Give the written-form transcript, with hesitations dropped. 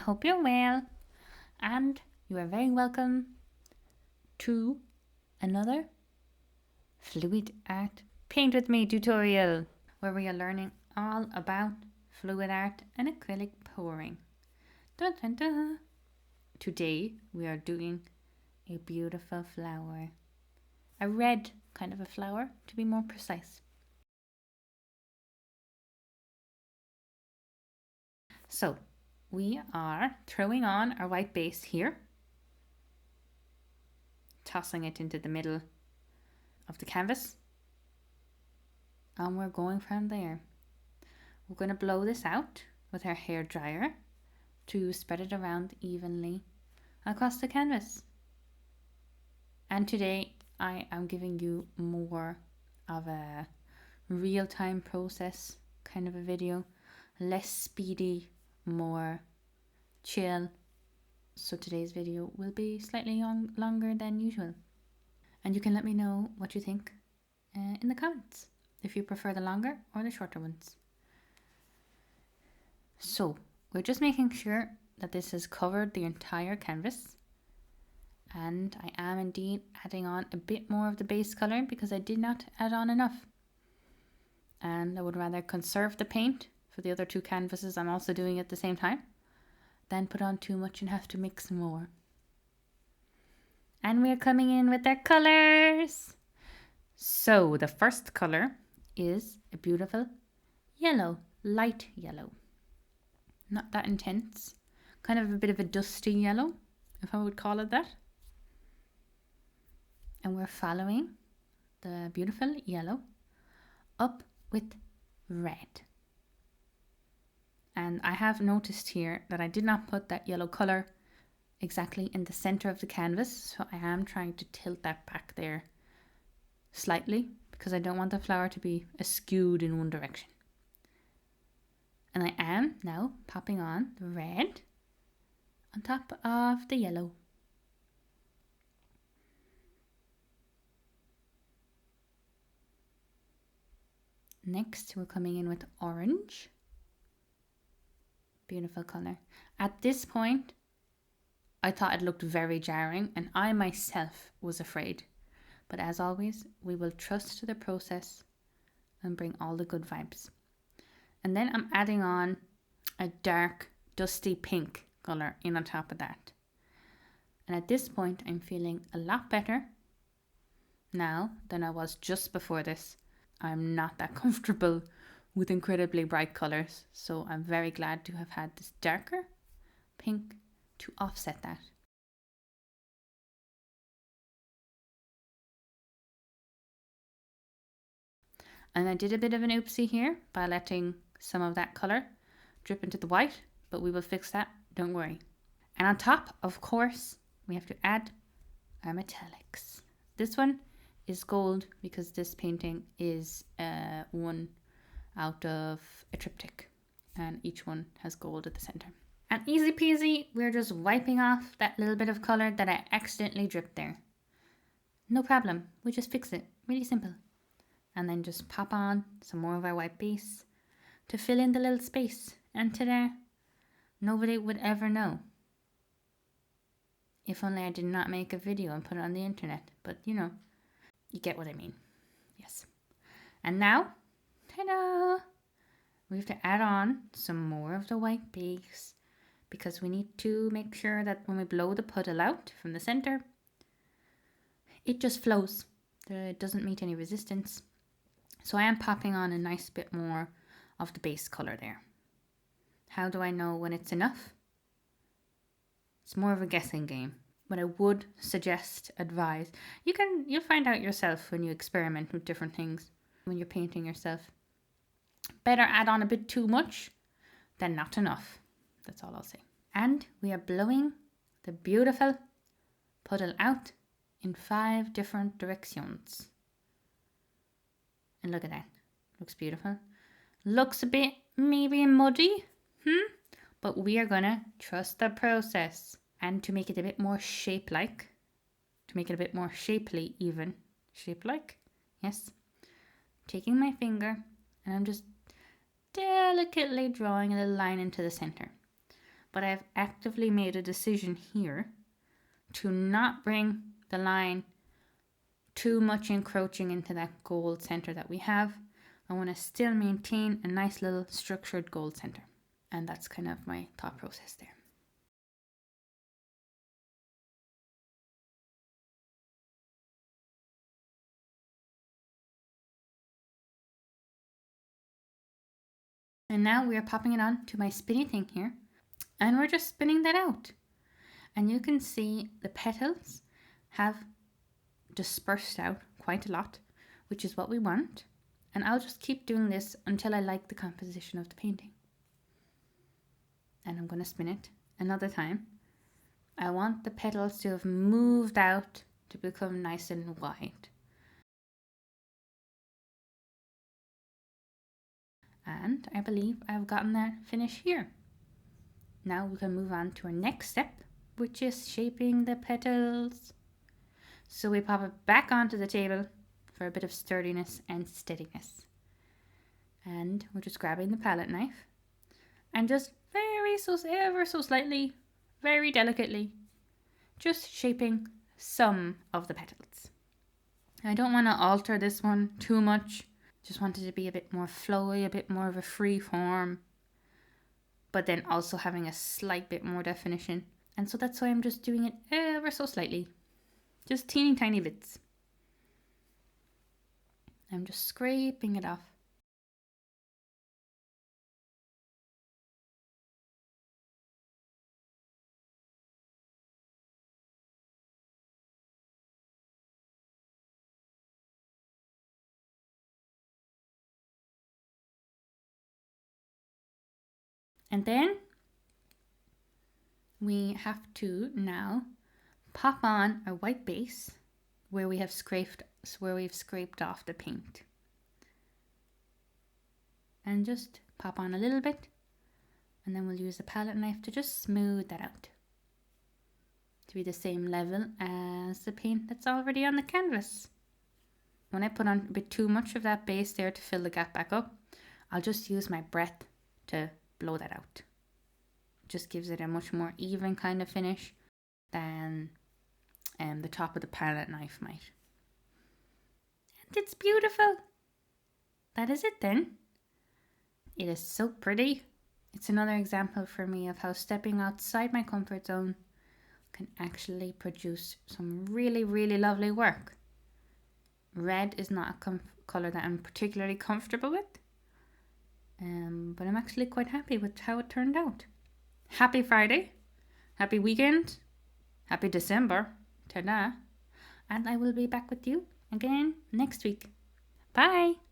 hope you're well, and you are very welcome to another fluid art paint with me tutorial where we are learning all about fluid art and acrylic pouring. Dun, dun, dun. Today we are doing a beautiful flower, a red kind of a flower to be more precise. So we are throwing on our white base here, tossing it into the middle of the canvas, and we're going from there. We're going to blow this out with our hair dryer to spread it around evenly across the canvas. And today I am giving you more of a real-time process kind of a video, less speedy, more chill. So today's video will be slightly longer than usual. And you can let me know what you think in the comments, if you prefer the longer or the shorter ones. So we're just making sure that this has covered the entire canvas. And I am indeed adding on a bit more of the base colour because I did not add on enough. And I would rather conserve the paint for the other two canvases I'm also doing at the same time than put on too much and have to mix more. And we're coming in with our colours. So the first colour is a beautiful yellow, light yellow. Not that intense, kind of a bit of a dusty yellow, if I would call it that. And we're following the beautiful yellow up with red. And I have noticed here that I did not put that yellow colour exactly in the centre of the canvas, so I am trying to tilt that back there slightly because I don't want the flower to be askewed in one direction. And I am now popping on the red on top of the yellow. Next, we're coming in with orange. Beautiful colour. At this point, I thought it looked very jarring and I myself was afraid. But as always, we will trust the process and bring all the good vibes. And then I'm adding on a dark, dusty pink colour in on top of that. And at this point, I'm feeling a lot better now than I was just before this. I'm not that comfortable with incredibly bright colours, so I'm very glad to have had this darker pink to offset that. And I did a bit of an oopsie here by letting some of that colour drip into the white, but we will fix that, don't worry. And on top, of course, we have to add our metallics. This one is gold because this painting is one out of a triptych and each one has gold at the center. And easy peasy, we're just wiping off that little bit of color that I accidentally dripped there. No problem, we just fix it, really simple. And then just pop on some more of our white base to fill in the little space. And ta-da, nobody would ever know. If only I did not make a video and put it on the internet, but you know, you get what I mean. Yes. And now, ta-da! We have to add on some more of the white base because we need to make sure that when we blow the puddle out from the center, it just flows. It doesn't meet any resistance. So I am popping on a nice bit more of the base color there. How do I know when it's enough? It's more of a guessing game. But I would suggest, advise, you'll find out yourself when you experiment with different things, when you're painting yourself. Better add on a bit too much than not enough. That's all I'll say. And we are blowing the beautiful puddle out in 5 different directions. And look at that. Looks beautiful. Looks a bit maybe muddy, but we are gonna trust the process. And to make it a bit more shape-like, to make it a bit more shapely even, shape-like, yes, taking my finger and I'm just delicately drawing a little line into the center. but I've actively made a decision here to not bring the line too much encroaching into that gold center that we have. I want to still maintain a nice little structured gold center. And that's kind of my thought process there. And now we are popping it on to my spinny thing here. And we're just spinning that out. And you can see the petals have dispersed out quite a lot, which is what we want. And I'll just keep doing this until I like the composition of the painting. And I'm going to spin it another time. I want the petals to have moved out to become nice and wide. And I believe I've gotten that finish here. Now we can move on to our next step, which is shaping the petals. So we pop it back onto the table for a bit of sturdiness and steadiness. And we're just grabbing the palette knife and just ever so slightly, very delicately, just shaping some of the petals. I don't want to alter this one too much. Just want it to be a bit more flowy, a bit more of a free form, but then also having a slight bit more definition. And so that's why I'm just doing it ever so slightly. Just teeny tiny bits. I'm just scraping it off. And then we have to now pop on a white base where we've scraped off the paint. And just pop on a little bit, and then we'll use the palette knife to just smooth that out to be the same level as the paint that's already on the canvas. When I put on a bit too much of that base there to fill the gap back up, I'll just use my breath to blow that out. Just gives it a much more even kind of finish than the top of the palette knife might. And it's beautiful. That is it then. It is so pretty. It's another example for me of how stepping outside my comfort zone can actually produce some really, really lovely work. Red is not a colour that I'm particularly comfortable with, but I'm actually quite happy with how it turned out. Happy Friday, happy weekend, happy December, ta-da, and I will be back with you again next week. Bye!